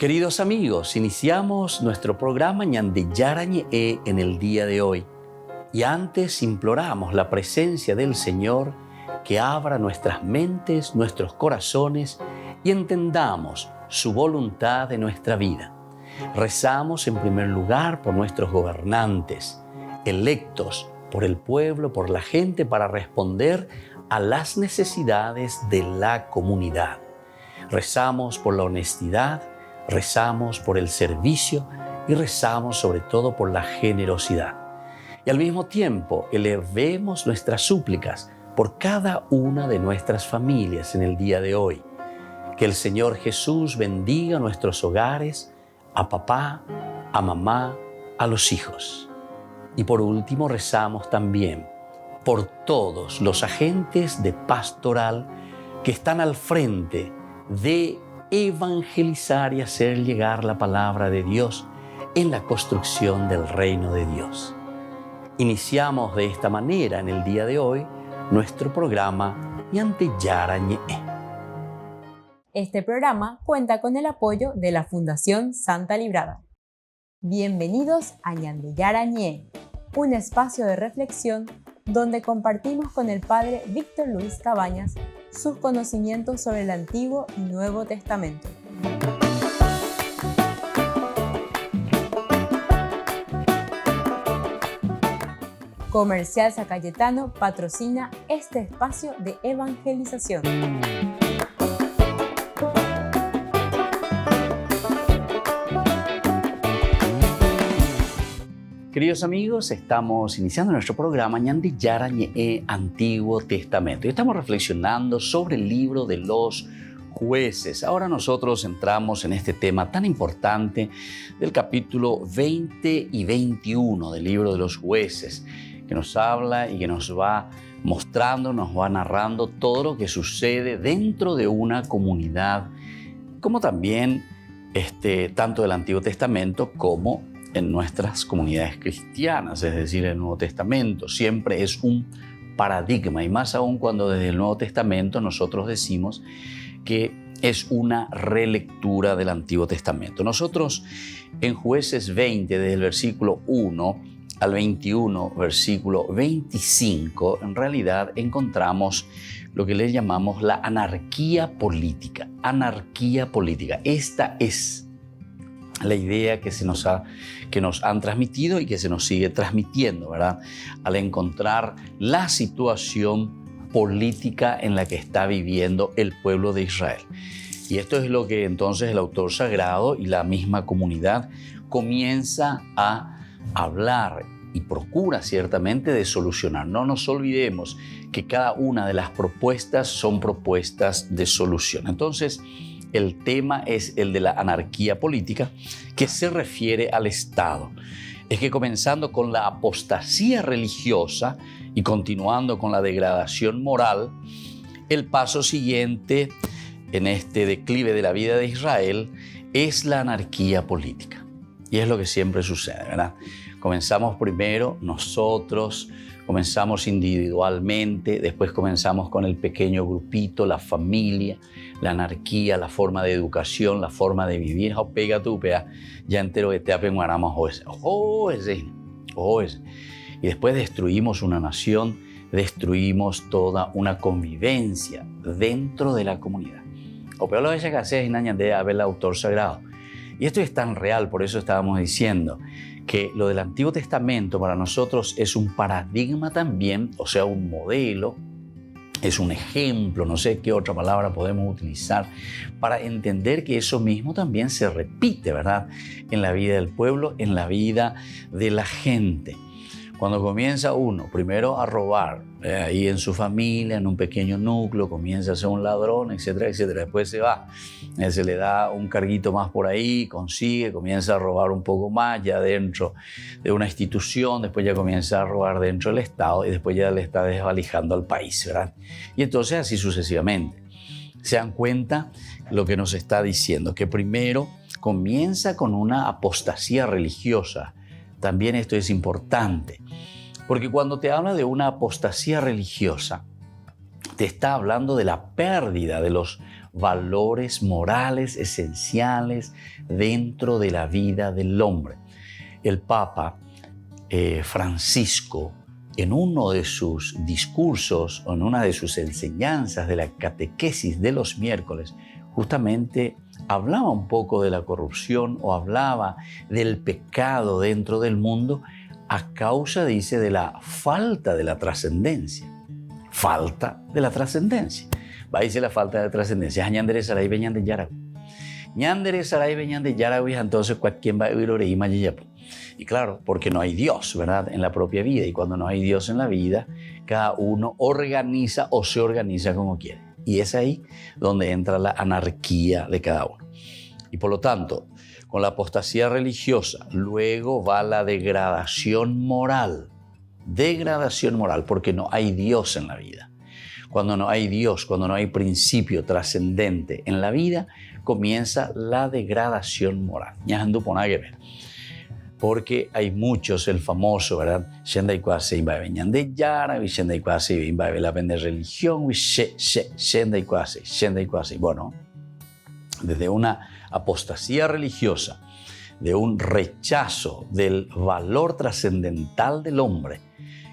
Queridos amigos, iniciamos nuestro programa Ñande Yarañe en el día de hoy. Y antes imploramos la presencia del Señor que abra nuestras mentes, nuestros corazones y entendamos su voluntad en nuestra vida. Rezamos en primer lugar por nuestros gobernantes, electos por el pueblo, por la gente, para responder a las necesidades de la comunidad. Rezamos por la honestidad, rezamos por el servicio y rezamos sobre todo por la generosidad. Y al mismo tiempo elevemos nuestras súplicas por cada una de nuestras familias en el día de hoy. Que el Señor Jesús bendiga nuestros hogares, a papá, a mamá, a los hijos. Y por último rezamos también por todos los agentes de pastoral que están al frente de evangelizar y hacer llegar la palabra de Dios en la construcción del reino de Dios. Iniciamos de esta manera en el día de hoy nuestro programa Ñande Yarañe. Este programa cuenta con el apoyo de la Fundación Santa Librada. Bienvenidos a Ñande Yarañe, un espacio de reflexión donde compartimos con el Padre Víctor Luis Cabañas sus conocimientos sobre el Antiguo y Nuevo Testamento. Comercial San Cayetano patrocina este espacio de evangelización. Queridos amigos, estamos iniciando nuestro programa Ñande Yarañe Antiguo Testamento y estamos reflexionando sobre el libro de los jueces. Ahora nosotros entramos en este tema tan importante del capítulo 20 y 21 del libro de los jueces, que nos habla y que nos va mostrando, nos va narrando todo lo que sucede dentro de una comunidad, como también tanto del Antiguo Testamento como en nuestras comunidades cristianas, es decir, el Nuevo Testamento. Siempre es un paradigma, y más aún cuando desde el Nuevo Testamento nosotros decimos que es una relectura del Antiguo Testamento. Nosotros en Jueces 20, desde el versículo 1 al 21, versículo 25, en realidad encontramos lo que le llamamos la anarquía política. Anarquía política. Esta es la idea que nos han transmitido y que se nos sigue transmitiendo, ¿verdad? Al encontrar la situación política en la que está viviendo el pueblo de Israel. Y esto es lo que entonces el autor sagrado y la misma comunidad comienza a hablar y procura ciertamente de solucionar. No nos olvidemos que cada una de las propuestas son propuestas de solución. Entonces, el tema es el de la anarquía política, que se refiere al Estado. Es que comenzando con la apostasía religiosa y continuando con la degradación moral, el paso siguiente en este declive de la vida de Israel es la anarquía política. Y es lo que siempre sucede, ¿verdad? Comenzamos primero nosotros, comenzamos individualmente, después comenzamos con el pequeño grupito, la familia, la anarquía, la forma de educación, la forma de vivir. Pega tu pea, ya entero que te apenguaramos y después destruimos una nación, destruimos toda una convivencia dentro de la comunidad. O peor lo que se hace es de haber el autor sagrado. Y esto es tan real, por eso estábamos diciendo que lo del Antiguo Testamento para nosotros es un paradigma también, o sea, un modelo, es un ejemplo, no sé qué otra palabra podemos utilizar para entender que eso mismo también se repite, ¿verdad? En la vida del pueblo, en la vida de la gente. Cuando comienza uno primero a robar, ahí en su familia, en un pequeño núcleo, comienza a ser un ladrón, etcétera, etcétera. Después se va, se le da un carguito más por ahí, consigue, comienza a robar un poco más ya dentro de una institución, después ya comienza a robar dentro del Estado y después ya le está desvalijando al país, ¿verdad? Y entonces así sucesivamente. Se dan cuenta lo que nos está diciendo, que primero comienza con una apostasía religiosa. También esto es importante, porque cuando te habla de una apostasía religiosa, te está hablando de la pérdida de los valores morales esenciales dentro de la vida del hombre. El Papa Francisco, en uno de sus discursos o en una de sus enseñanzas de la catequesis de los miércoles, justamente hablaba un poco de la corrupción o hablaba del pecado dentro del mundo a causa, dice, de la falta de la trascendencia. Falta de la trascendencia. Va a decir la falta de trascendencia. Ñandere saray be ñande yaragu. Ñandere saray be ñande yaragu, entonces cualquiera va a oír oreima yayapo. Y claro, porque no hay Dios, ¿verdad?, en la propia vida. Y cuando no hay Dios en la vida, cada uno organiza o se organiza como quiere. Y es ahí donde entra la anarquía de cada uno. Y por lo tanto, con la apostasía religiosa, luego va la degradación moral. Degradación moral, porque no hay Dios en la vida. Cuando no hay Dios, cuando no hay principio trascendente en la vida, comienza la degradación moral. Porque hay muchos, el famoso, ¿verdad? Shenda y cuase imba de yara, y shenda y cuase imba de la vende religión, y shenda y cuase. Bueno, desde una apostasía religiosa, de un rechazo del valor trascendental del hombre,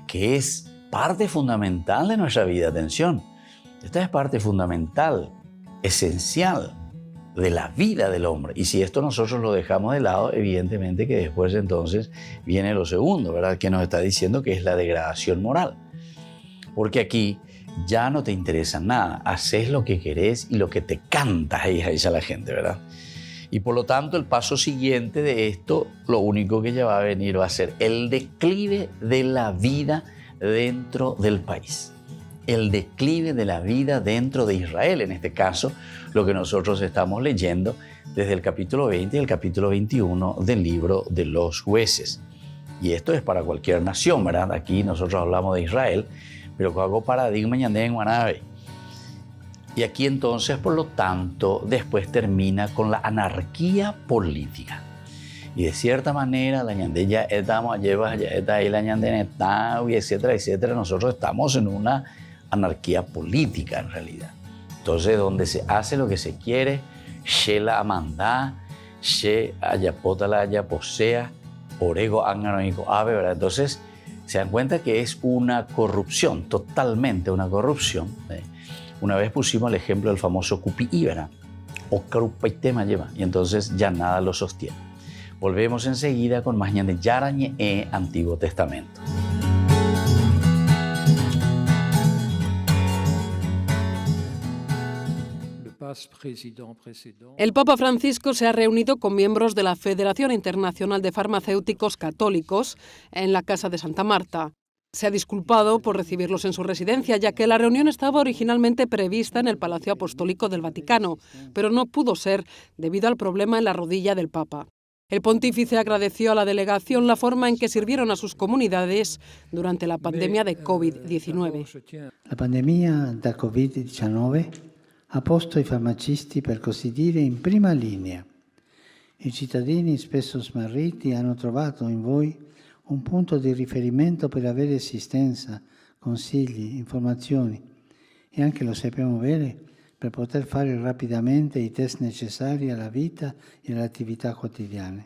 que es parte fundamental de nuestra vida. Atención, esta es parte fundamental, esencial de la vida del hombre. Y si esto nosotros lo dejamos de lado, evidentemente que después entonces viene lo segundo, ¿verdad?, que nos está diciendo que es la degradación moral. Porque aquí ya no te interesa nada, haces lo que querés y lo que te canta, dice la gente, ¿verdad? Y por lo tanto, el paso siguiente de esto, lo único que ya va a venir va a ser el declive de la vida dentro del país. El declive de la vida dentro de Israel, en este caso, lo que nosotros estamos leyendo desde el capítulo 20 y el capítulo 21 del libro de los jueces. Y esto es para cualquier nación, ¿verdad? Aquí nosotros hablamos de Israel, pero con algo paradigma en Guanabé. Y aquí entonces, por lo tanto, después termina con la anarquía política. Y de cierta manera, la ñande ya estamos, lleva ya está ahí la ñande, etcétera, etcétera. Nosotros estamos en una anarquía política en realidad. Entonces, donde se hace lo que se quiere, Shela Amandá, She Ayapota la Ayaposea, Orego Anganoico Ave, ¿verdad? Entonces, se dan cuenta que es una corrupción, totalmente una corrupción. Una vez pusimos el ejemplo del famoso Cupi, ¿verdad? O Carupaitema lleva, y entonces ya nada lo sostiene. Volvemos enseguida con más ñande yarañe Antiguo Testamento. El Papa Francisco se ha reunido con miembros de la Federación Internacional de Farmacéuticos Católicos en la Casa de Santa Marta. Se ha disculpado por recibirlos en su residencia, ya que la reunión estaba originalmente prevista en el Palacio Apostólico del Vaticano, pero no pudo ser debido al problema en la rodilla del Papa. El pontífice agradeció a la delegación la forma en que sirvieron a sus comunidades durante la pandemia de COVID-19. La pandemia da COVID-19 ha posto i farmacisti, per così dire, in prima linea. I cittadini, spesso smarriti, hanno trovato in voi un punto di riferimento per avere assistenza, consigli, informazioni e anche, lo sappiamo bene, per poter fare rapidamente i test necessari alla vita y a las actividades cotidianas.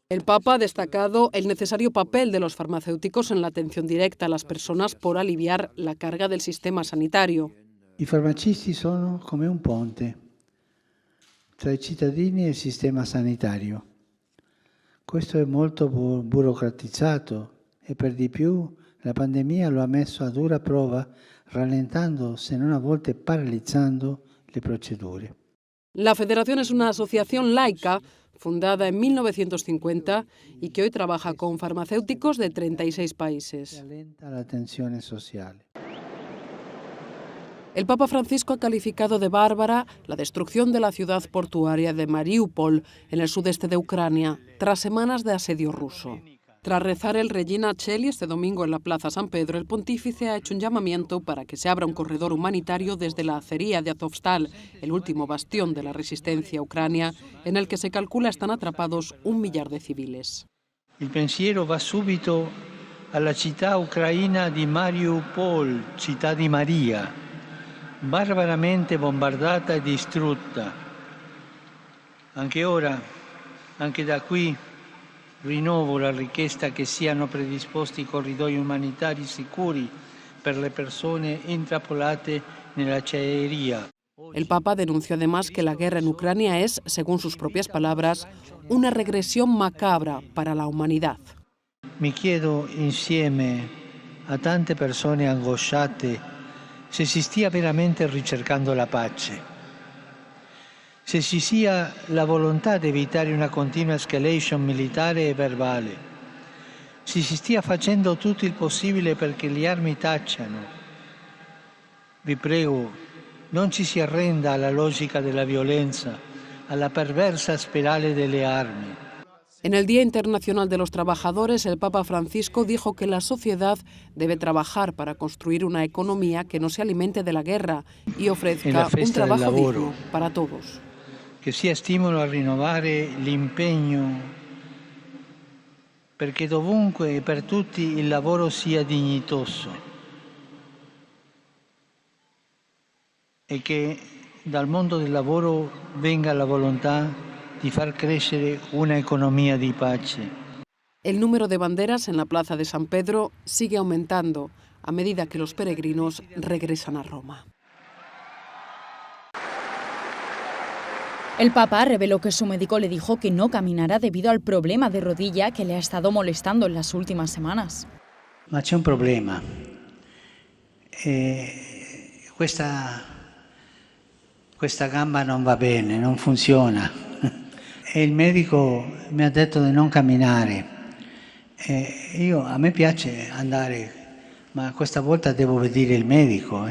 El Papa ha destacado el necesario papel de los farmacéuticos en la atención directa a las personas por aliviar la carga del sistema sanitario. I farmacisti sono come un ponte tra i cittadini e il sistema sanitario. Questo è molto burocratizzato e per di più la pandemia lo ha messo a dura prova, rallentando, se non a volte paralizzando, le procedure. La Federación es una asociación laica fundada en 1950 y que hoy trabaja con farmacéuticos de 36 países. Rallenta la tensione sociale. El Papa Francisco ha calificado de bárbara la destrucción de la ciudad portuaria de Mariupol, en el sudeste de Ucrania, tras semanas de asedio ruso. Tras rezar el Regina Coeli este domingo en la Plaza San Pedro, el pontífice ha hecho un llamamiento para que se abra un corredor humanitario desde la acería de Azovstal, el último bastión de la resistencia a Ucrania, en el que se calcula están atrapados 1 millar de civiles. Il pensiero va subito alla città ucraina di Mariupol, città di Maria, barbaramente bombardata e distrutta. Anche ora, anche da qui, rinnovo la richiesta che siano predisposti corridoi umanitari sicuri per le persone intrappolate nella acciaiería. El Papa denunció además que la guerra en Ucrania es, según sus propias palabras, una regresión macabra para la humanidad. Mi chiedo insieme a tante persone angosciate se si stia veramente ricercando la pace, se ci sia la volontà di evitare una continua escalation militare e verbale, se si stia facendo tutto il possibile perché le armi tacciano. Vi prego, non ci si arrenda alla logica della violenza, alla perversa spirale delle armi. En el Día Internacional de los Trabajadores, el Papa Francisco dijo que la sociedad debe trabajar para construir una economía que no se alimente de la guerra y ofrezca un trabajo digno para todos. Che sia stimolo a rinnovare l'impegno perché dovunque e per tutti il lavoro sia dignitoso e che dal mondo del lavoro venga la volontà di far crescere una economía di pace. El número de banderas en la plaza de San Pedro sigue aumentando a medida que los peregrinos regresan a Roma. El Papa reveló que su médico le dijo que no caminará debido al problema de rodilla que le ha estado molestando en las últimas semanas. Ma c'è un problema. Questa gamba non va bene, non funziona. E il medico mi ha detto di non camminare. A me piace andare, ma questa volta devo vedere il medico.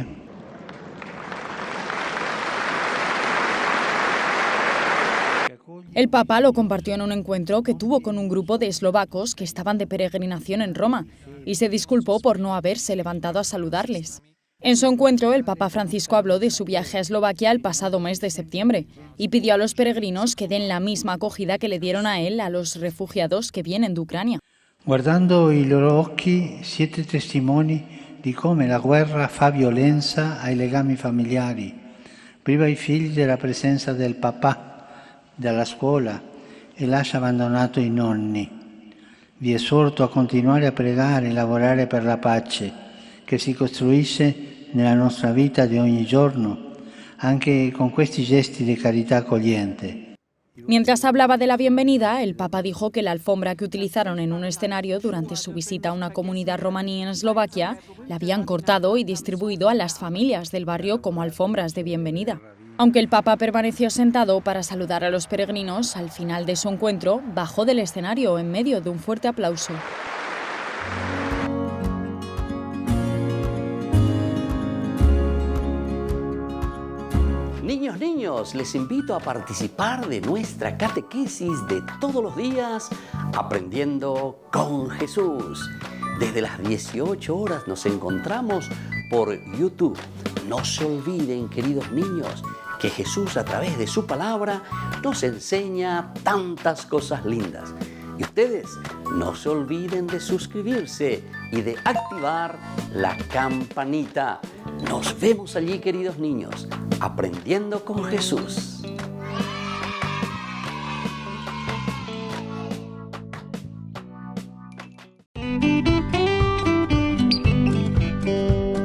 El Papa lo compartió en un encuentro que tuvo con un grupo de eslovacos que estaban de peregrinación en Roma y se disculpó por no haberse levantado a saludarles. En su encuentro, el Papa Francisco habló de su viaje a Eslovaquia el pasado mes de septiembre y pidió a los peregrinos que den la misma acogida que le dieron a él a los refugiados que vienen de Ucrania. Guardando i loro occhi siete testimoni di come la guerra fa violenza ai legami familiari, priva i figli della presenza del papà, dalla scuola e lascia abbandonato i nonni. Vi esorto a continuare a pregare e lavorare per la pace che si costruisce nella nostra vita di ogni giorno, anche con questi gesti di carità accogliente. Mientras hablaba de la bienvenida, el Papa dijo que la alfombra que utilizaron en un escenario durante su visita a una comunidad romaní en Eslovaquia la habían cortado y distribuido a las familias del barrio como alfombras de bienvenida. Aunque el Papa permaneció sentado para saludar a los peregrinos, al final de su encuentro bajó del escenario en medio de un fuerte aplauso. Niños, les invito a participar de nuestra catequesis de todos los días, Aprendiendo con Jesús. Desde las 18 horas nos encontramos por YouTube. No se olviden, queridos niños, que Jesús a través de su palabra nos enseña tantas cosas lindas. Y ustedes no se olviden de suscribirse y de activar la campanita. Nos vemos allí, queridos niños, Aprendiendo con Jesús.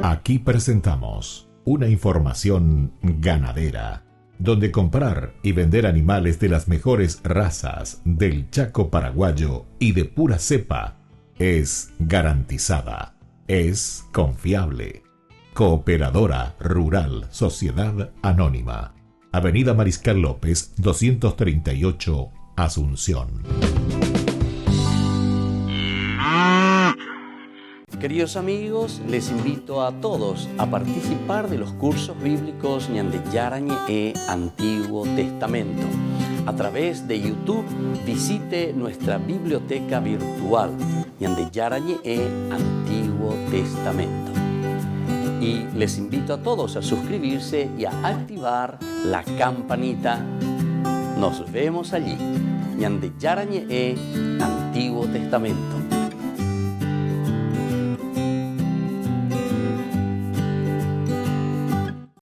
Aquí presentamos una información ganadera, donde comprar y vender animales de las mejores razas del Chaco paraguayo y de pura cepa es garantizada, es confiable. Cooperadora Rural Sociedad Anónima, Avenida Mariscal López, 238, Asunción. Queridos amigos, les invito a todos a participar de los cursos bíblicos Ñandeyarañe Antiguo Testamento. A través de YouTube visite nuestra biblioteca virtual Ñandeyarañe Antiguo Testamento. Y les invito a todos a suscribirse y a activar la campanita. Nos vemos allí. Ñandeyarañe Antiguo Testamento.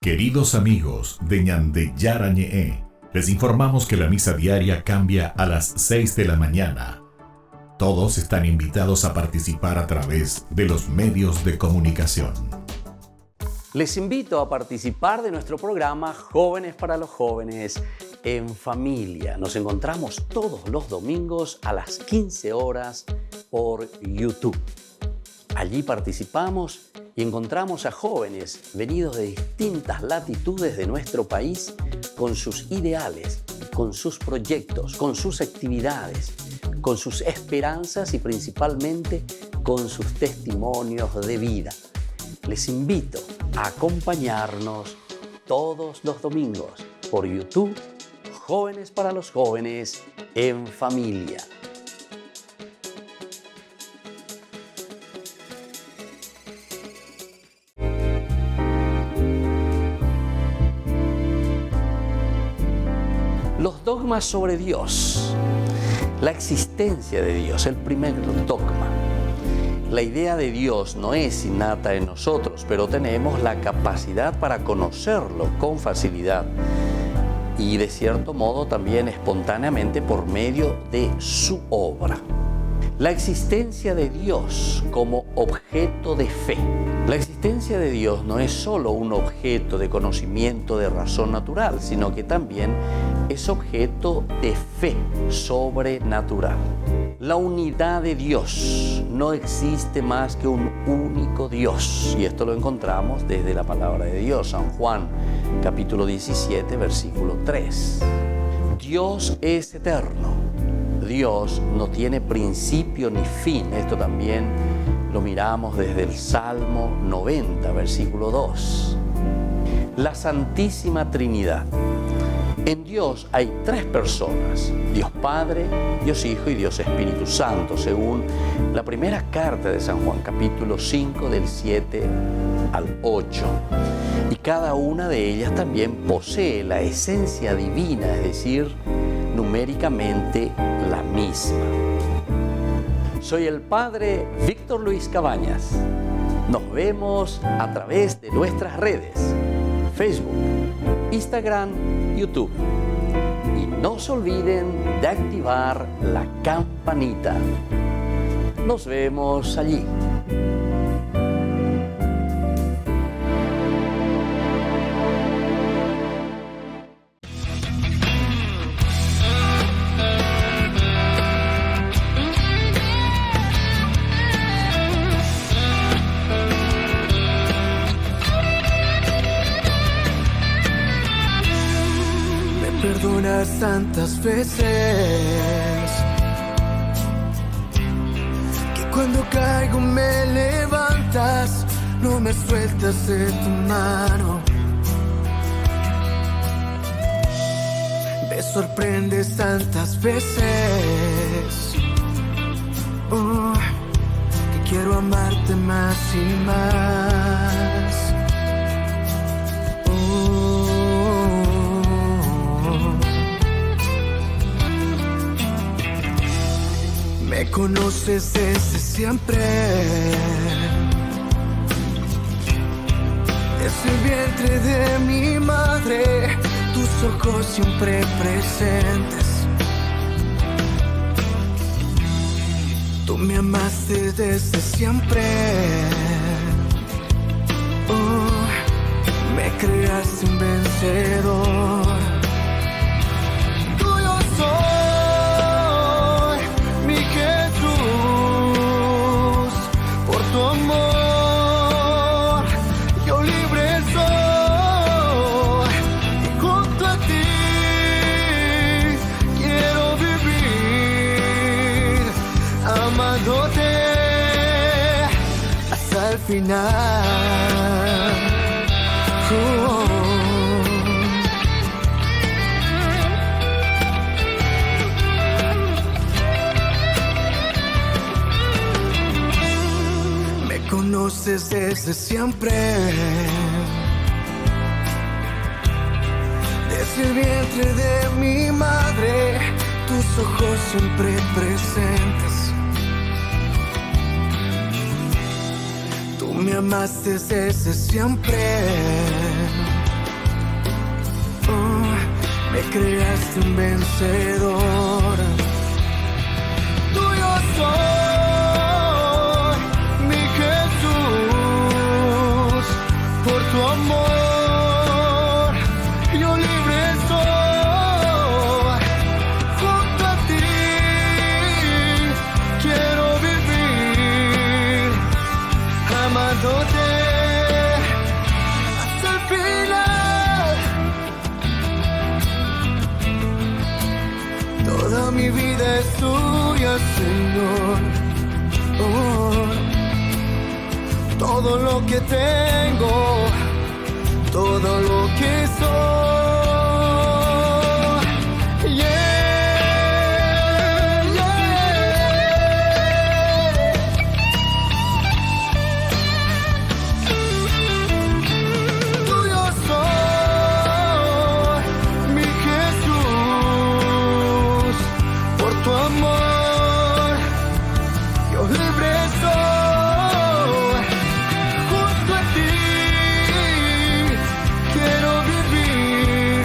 Queridos amigos de Ñande Yarañe, les informamos que la misa diaria cambia a las 6 de la mañana. Todos están invitados a participar a través de los medios de comunicación. Les invito a participar de nuestro programa Jóvenes para los Jóvenes en Familia. Nos encontramos todos los domingos a las 15 horas por YouTube. Allí participamos y encontramos a jóvenes venidos de distintas latitudes de nuestro país con sus ideales, con sus proyectos, con sus actividades, con sus esperanzas y principalmente con sus testimonios de vida. Les invito a acompañarnos todos los domingos por YouTube, Jóvenes para los Jóvenes en Familia. Los dogmas sobre Dios, la existencia de Dios, el primer dogma. La idea de Dios no es innata en nosotros, pero tenemos la capacidad para conocerlo con facilidad y de cierto modo también espontáneamente por medio de su obra. La existencia de Dios como objeto de fe. La existencia de Dios no es solo un objeto de conocimiento de razón natural, sino que también es objeto de fe sobrenatural. La unidad de Dios. No existe más que un único Dios. Y esto lo encontramos desde la palabra de Dios, San Juan, capítulo 17, versículo 3. Dios es eterno. Dios no tiene principio ni fin. Esto también lo miramos desde el Salmo 90, versículo 2. La Santísima Trinidad. En Dios hay tres personas, Dios Padre, Dios Hijo y Dios Espíritu Santo, según la primera carta de San Juan, capítulo 5, del 7 al 8. Y cada una de ellas también posee la esencia divina, es decir, numéricamente la misma. Soy el Padre Víctor Luis Cabañas. Nos vemos a través de nuestras redes, Facebook, Instagram, YouTube. Y no se olviden de activar la campanita. Nos vemos allí. Perdonas tantas veces que cuando caigo me levantas, no me sueltas de tu mano. Me sorprendes tantas veces que quiero amarte más y más. Me conoces desde siempre, desde el vientre de mi madre, tus ojos siempre presentes. Tú me amaste desde siempre, me creaste un vencedor. Tuyo soy. Tu amor, yo libre soy, y junto a ti quiero vivir, amándote hasta el final. Conoces desde siempre, desde el vientre de mi madre, tus ojos siempre presentes. Tú me amaste desde siempre, Me creaste un vencedor. Tuyo soy, mi Jesús, por tu amor yo libre soy. Junto a ti quiero vivir, amándote hasta el final. Toda mi vida es tuya, Señor. Todo lo que tengo, todo lo que soy. Yeah, yeah. Tuyo soy, mi Jesús, por tu amor yo libre soy. Junto a ti quiero vivir,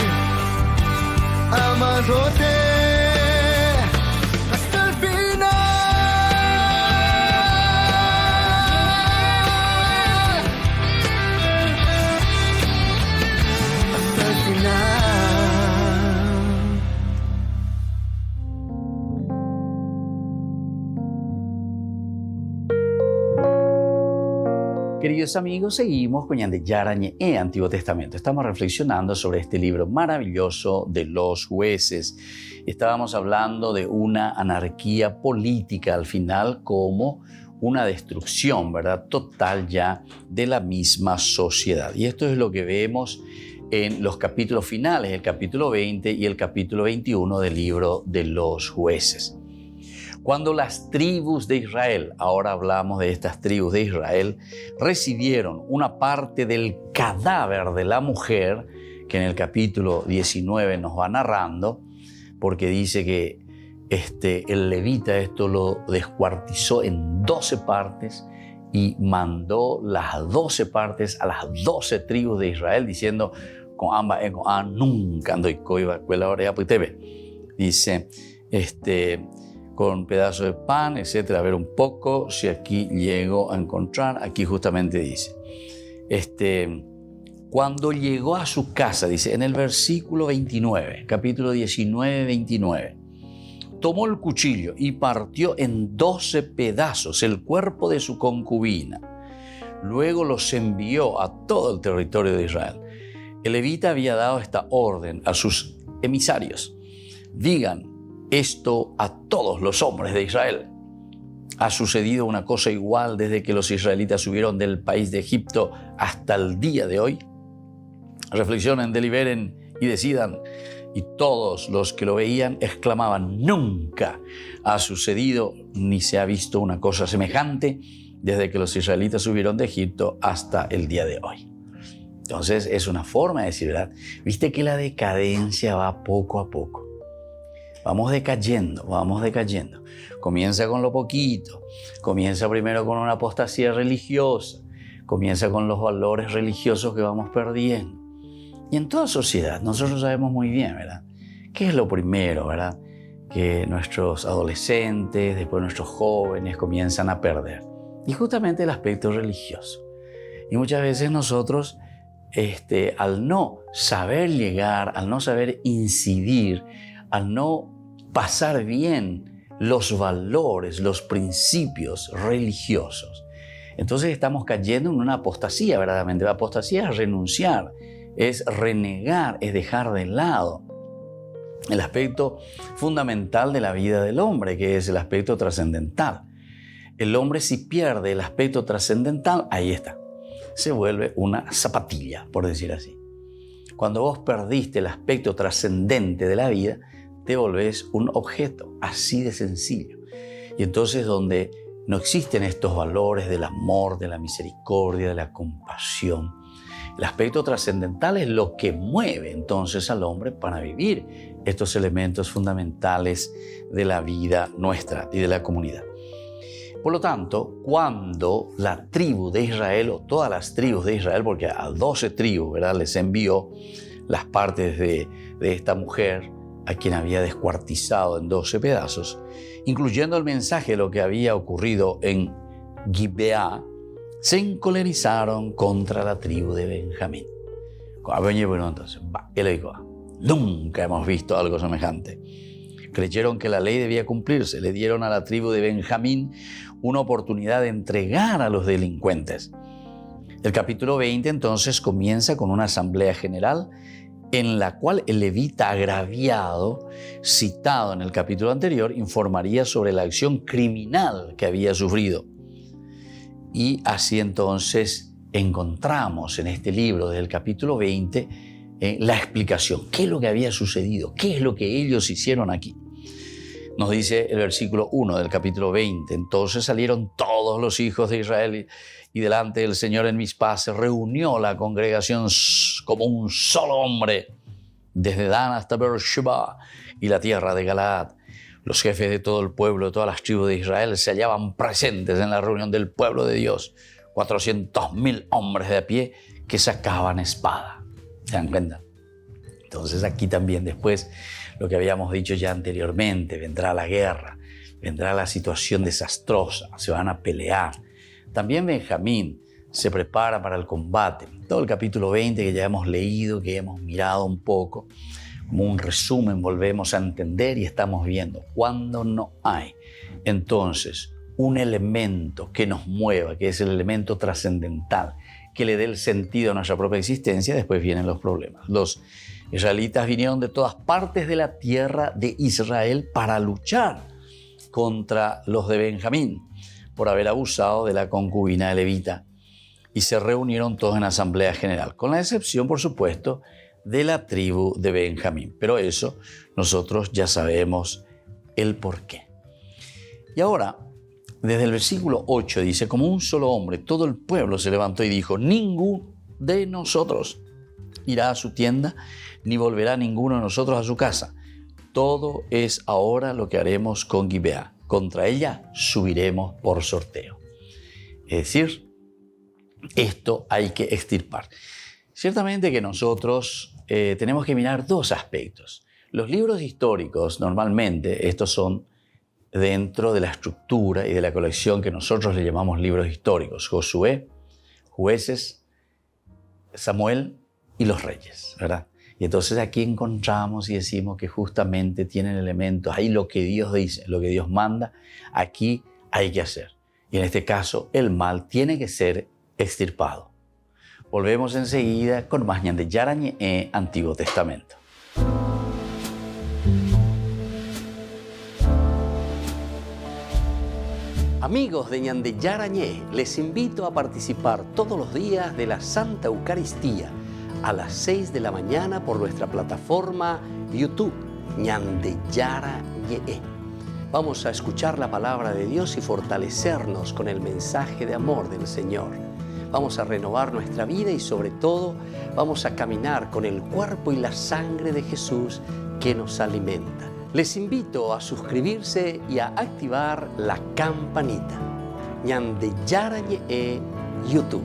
amándote hasta el final. Hasta el final. Queridos amigos, seguimos con Ñande Yarañe Antiguo Testamento. Estamos reflexionando sobre este libro maravilloso de los jueces. Estábamos hablando de una anarquía política al final como una destrucción, ¿verdad? Total ya de la misma sociedad. Y esto es lo que vemos en los capítulos finales, el capítulo 20 y el capítulo 21 del libro de los jueces. Cuando las tribus de Israel, ahora hablamos de estas tribus de Israel, recibieron una parte del cadáver de la mujer, que en el capítulo 19 nos va narrando, porque dice que el levita esto lo descuartizó en 12 partes y mandó las 12 partes a las 12 tribus de Israel, diciendo, con ambas nunca ando y coiba cuela oreja puitebe. Dice, con pedazos de pan, etcétera. A ver un poco si aquí llego a encontrar. Aquí justamente dice, cuando llegó a su casa, dice en el versículo 29, capítulo 19, 29, tomó el cuchillo y partió en 12 pedazos el cuerpo de su concubina. Luego los envió a todo el territorio de Israel. El levita había dado esta orden a sus emisarios: digan esto a todos los hombres de Israel. Ha sucedido una cosa igual desde que los israelitas subieron del país de Egipto hasta el día de hoy. Reflexionen, deliberen y decidan. Y todos los que lo veían exclamaban: nunca ha sucedido ni se ha visto una cosa semejante desde que los israelitas subieron de Egipto hasta el día de hoy. Entonces es una forma de decir, ¿verdad? Viste que la decadencia va poco a poco. Vamos decayendo. Comienza con lo poquito, comienza primero con una apostasía religiosa, comienza con los valores religiosos que vamos perdiendo. Y en toda sociedad, nosotros sabemos muy bien, ¿verdad? ¿Qué es lo primero, verdad? Que nuestros adolescentes, después nuestros jóvenes comienzan a perder. Y justamente el aspecto religioso. Y muchas veces nosotros, al no saber llegar, al no saber incidir, al no pasar bien los valores, los principios religiosos, entonces estamos cayendo en una apostasía, verdaderamente. La apostasía es renunciar, es renegar, es dejar de lado el aspecto fundamental de la vida del hombre, que es el aspecto trascendental. El hombre, si pierde el aspecto trascendental, ahí está, se vuelve una zapatilla, por decir así. Cuando vos perdiste el aspecto trascendente de la vida, te volvés un objeto, así de sencillo. Y entonces donde no existen estos valores del amor, de la misericordia, de la compasión, el aspecto trascendental es lo que mueve entonces al hombre para vivir estos elementos fundamentales de la vida nuestra y de la comunidad. Por lo tanto, cuando la tribu de Israel, o todas las tribus de Israel, porque a 12 tribus, ¿verdad?, les envió las partes de esta mujer a quien había descuartizado en 12 pedazos, incluyendo el mensaje de lo que había ocurrido en Gibeá, se encolerizaron contra la tribu de Benjamín. Entonces, él dijo, nunca hemos visto algo semejante. Creyeron que la ley debía cumplirse, le dieron a la tribu de Benjamín una oportunidad de entregar a los delincuentes. El capítulo 20 entonces comienza con una asamblea general en la cual el levita agraviado, citado en el capítulo anterior, informaría sobre la acción criminal que había sufrido. Y así entonces encontramos en este libro del capítulo 20 la explicación. ¿Qué es lo que había sucedido? ¿Qué es lo que ellos hicieron aquí? Nos dice el versículo 1 del capítulo 20. Entonces salieron todos los hijos de Israel y delante del Señor en Mizpá se reunió la congregación como un solo hombre, desde Dan hasta Beersheba y la tierra de Galaad. Los jefes de todo el pueblo, de todas las tribus de Israel, se hallaban presentes en la reunión del pueblo de Dios. 400,000 hombres de a pie que sacaban espada. ¿Se dan cuenta? Entonces aquí también después, lo que habíamos dicho ya anteriormente, vendrá la guerra, vendrá la situación desastrosa, se van a pelear. También Benjamín se prepara para el combate. Todo el capítulo 20 que ya hemos leído, que hemos mirado un poco, como un resumen, volvemos a entender y estamos viendo cuando no hay entonces un elemento que nos mueva, que es el elemento trascendental, que le dé el sentido a nuestra propia existencia, después vienen los problemas. Los israelitas vinieron de todas partes de la tierra de Israel para luchar contra los de Benjamín por haber abusado de la concubina de levita, y se reunieron todos en asamblea general, con la excepción, por supuesto, de la tribu de Benjamín. Pero eso nosotros ya sabemos el porqué. Y ahora, desde el versículo 8 dice, como un solo hombre, todo el pueblo se levantó y dijo, ninguno de nosotros irá a su tienda, ni volverá ninguno de nosotros a su casa. Todo es ahora lo que haremos con Gibeá. Contra ella subiremos por sorteo. Es decir, esto hay que extirpar. Ciertamente que nosotros tenemos que mirar dos aspectos. Los libros históricos, normalmente, estos son dentro de la estructura y de la colección que nosotros le llamamos libros históricos. Josué, Jueces, Samuel y los Reyes, ¿verdad? Y entonces aquí encontramos y decimos que justamente tienen elementos, ahí lo que Dios dice, lo que Dios manda, aquí hay que hacer. Y en este caso, el mal tiene que ser extirpado. Volvemos enseguida con más Ñan de Yara Ñe'e, Antiguo Testamento. Amigos de Ñan de Yara Ñe'e, les invito a participar todos los días de la Santa Eucaristía a las 6 de la mañana por nuestra plataforma YouTube, Ñan de Yara Ñe'e. Vamos a escuchar la palabra de Dios y fortalecernos con el mensaje de amor del Señor. Vamos a renovar nuestra vida y sobre todo vamos a caminar con el cuerpo y la sangre de Jesús que nos alimenta. Les invito a suscribirse y a activar la campanita. Ñan de Yara Ñe'e, YouTube.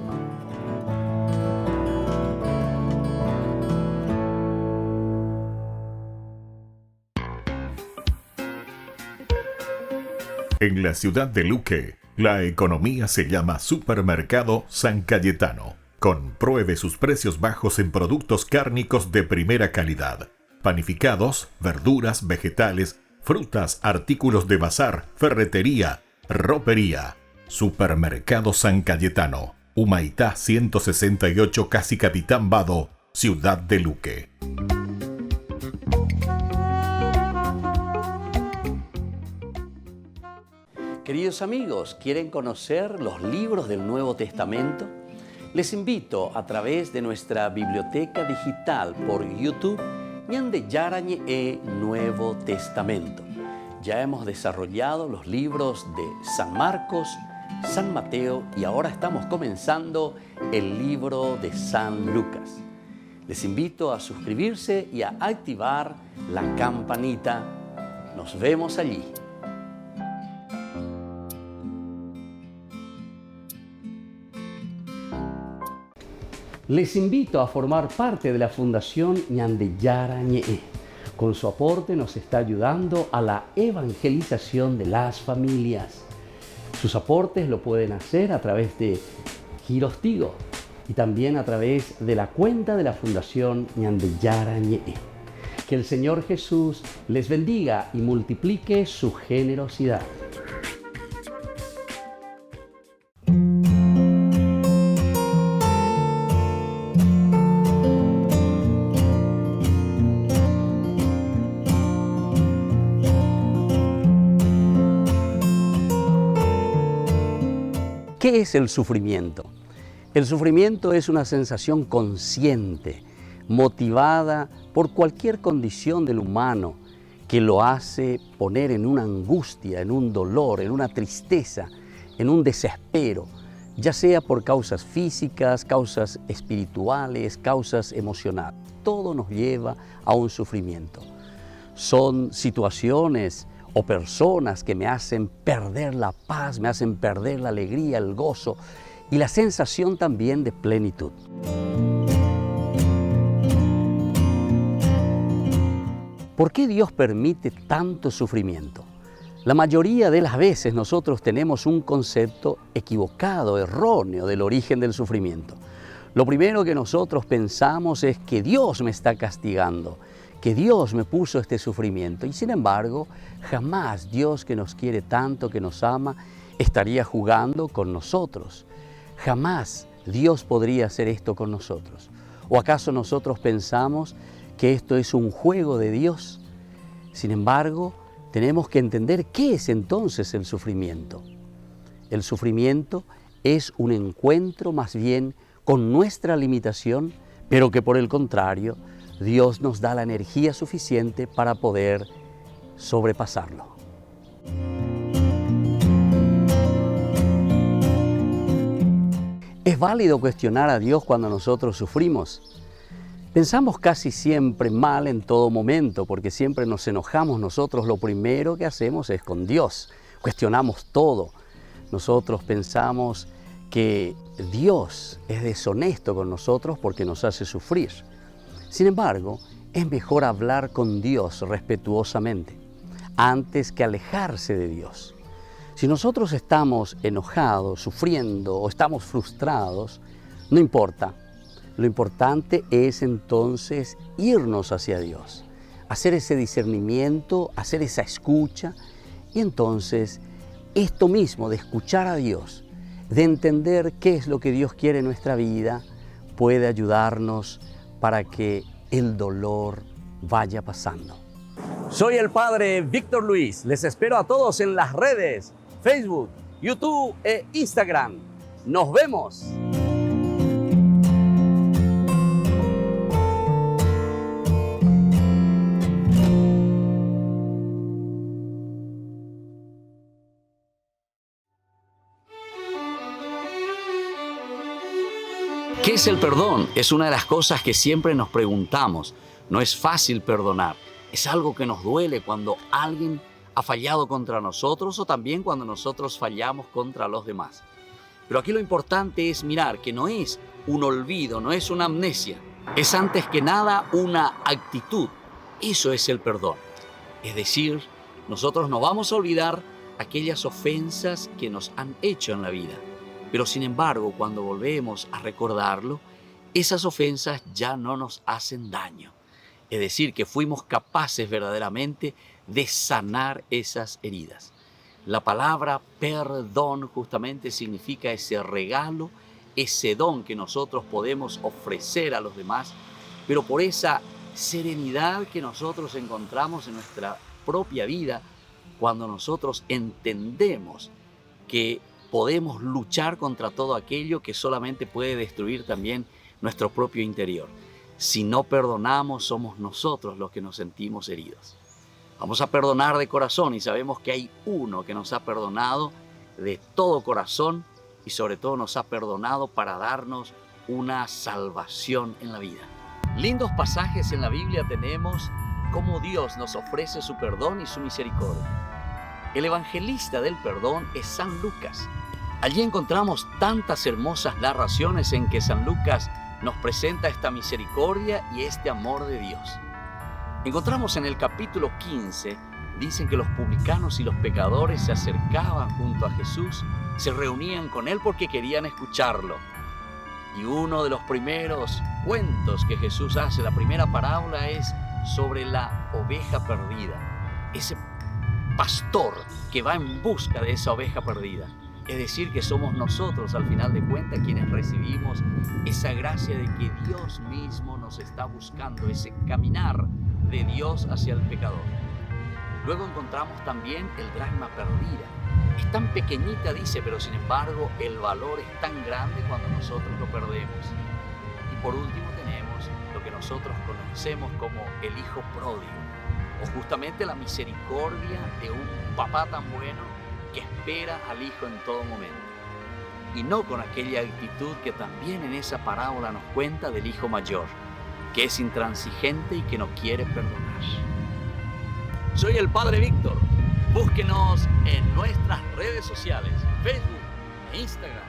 En la ciudad de Luque, la economía se llama Supermercado San Cayetano. Compruebe sus precios bajos en productos cárnicos de primera calidad. Panificados, verduras, vegetales, frutas, artículos de bazar, ferretería, ropería. Supermercado San Cayetano, Humaitá 168, Casi Capitán Vado, ciudad de Luque. Queridos amigos, ¿quieren conocer los libros del Nuevo Testamento? Les invito a través de nuestra biblioteca digital por YouTube, Ñan de Yara Ñe'e, Nuevo Testamento. Ya hemos desarrollado los libros de San Marcos, San Mateo y ahora estamos comenzando el libro de San Lucas. Les invito a suscribirse y a activar la campanita. Nos vemos allí. Les invito a formar parte de la Fundación Ñande Yara Ñe'e. Con su aporte nos está ayudando a la evangelización de las familias. Sus aportes lo pueden hacer a través de Giros Tigo y también a través de la cuenta de la Fundación Ñande Yara Ñe'e. Que el Señor Jesús les bendiga y multiplique su generosidad. ¿Qué es el sufrimiento? El sufrimiento es una sensación consciente, motivada por cualquier condición del humano que lo hace poner en una angustia, en un dolor, en una tristeza, en un desespero, ya sea por causas físicas, causas espirituales, causas emocionales. Todo nos lleva a un sufrimiento. Son situaciones o personas que me hacen perder la paz, me hacen perder la alegría, el gozo y la sensación también de plenitud. ¿Por qué Dios permite tanto sufrimiento? La mayoría de las veces nosotros tenemos un concepto equivocado, erróneo del origen del sufrimiento. Lo primero que nosotros pensamos es que Dios me está castigando, que Dios me puso este sufrimiento. Y sin embargo, jamás Dios, que nos quiere tanto, que nos ama, estaría jugando con nosotros. Jamás Dios podría hacer esto con nosotros. ¿O acaso nosotros pensamos que esto es un juego de Dios? Sin embargo, tenemos que entender qué es entonces el sufrimiento. El sufrimiento es un encuentro más bien con nuestra limitación, pero que por el contrario, Dios nos da la energía suficiente para poder sobrepasarlo. ¿Es válido cuestionar a Dios cuando nosotros sufrimos? Pensamos casi siempre mal en todo momento, porque siempre nos enojamos nosotros. Lo primero que hacemos es con Dios. Cuestionamos todo. Nosotros pensamos que Dios es deshonesto con nosotros porque nos hace sufrir. Sin embargo, es mejor hablar con Dios respetuosamente antes que alejarse de Dios. Si nosotros estamos enojados, sufriendo o estamos frustrados, no importa. Lo importante es entonces irnos hacia Dios, hacer ese discernimiento, hacer esa escucha y entonces esto mismo de escuchar a Dios, de entender qué es lo que Dios quiere en nuestra vida, puede ayudarnos para que el dolor vaya pasando. Soy el Padre Víctor Luis. Les espero a todos en las redes, Facebook, YouTube e Instagram. ¡Nos vemos! ¿Qué es el perdón? Es una de las cosas que siempre nos preguntamos. No es fácil perdonar. Es algo que nos duele cuando alguien ha fallado contra nosotros o también cuando nosotros fallamos contra los demás. Pero aquí lo importante es mirar que no es un olvido, no es una amnesia. Es antes que nada una actitud. Eso es el perdón. Es decir, nosotros no vamos a olvidar aquellas ofensas que nos han hecho en la vida. Pero sin embargo, cuando volvemos a recordarlo, esas ofensas ya no nos hacen daño. Es decir, que fuimos capaces verdaderamente de sanar esas heridas. La palabra perdón justamente significa ese regalo, ese don que nosotros podemos ofrecer a los demás, pero por esa serenidad que nosotros encontramos en nuestra propia vida, cuando nosotros entendemos que podemos luchar contra todo aquello que solamente puede destruir también nuestro propio interior. Si no perdonamos, somos nosotros los que nos sentimos heridos. Vamos a perdonar de corazón y sabemos que hay uno que nos ha perdonado de todo corazón y sobre todo nos ha perdonado para darnos una salvación en la vida. Lindos pasajes en la Biblia tenemos cómo Dios nos ofrece su perdón y su misericordia. El evangelista del perdón es San Lucas. Allí encontramos tantas hermosas narraciones en que San Lucas nos presenta esta misericordia y este amor de Dios. Encontramos en el capítulo 15, dicen que los publicanos y los pecadores se acercaban junto a Jesús, se reunían con Él porque querían escucharlo. Y uno de los primeros cuentos que Jesús hace, la primera parábola, es sobre la oveja perdida. Ese pastor que va en busca de esa oveja perdida. Es decir, que somos nosotros, al final de cuentas, quienes recibimos esa gracia de que Dios mismo nos está buscando, ese caminar de Dios hacia el pecador. Luego encontramos también el dracma perdida. Es tan pequeñita, dice, pero sin embargo el valor es tan grande cuando nosotros lo perdemos. Y por último tenemos lo que nosotros conocemos como el hijo pródigo, o justamente la misericordia de un papá tan bueno que espera al hijo en todo momento. Y no con aquella actitud que también en esa parábola nos cuenta del hijo mayor, que es intransigente y que no quiere perdonar. Soy el Padre Víctor. Búsquenos en nuestras redes sociales, Facebook e Instagram.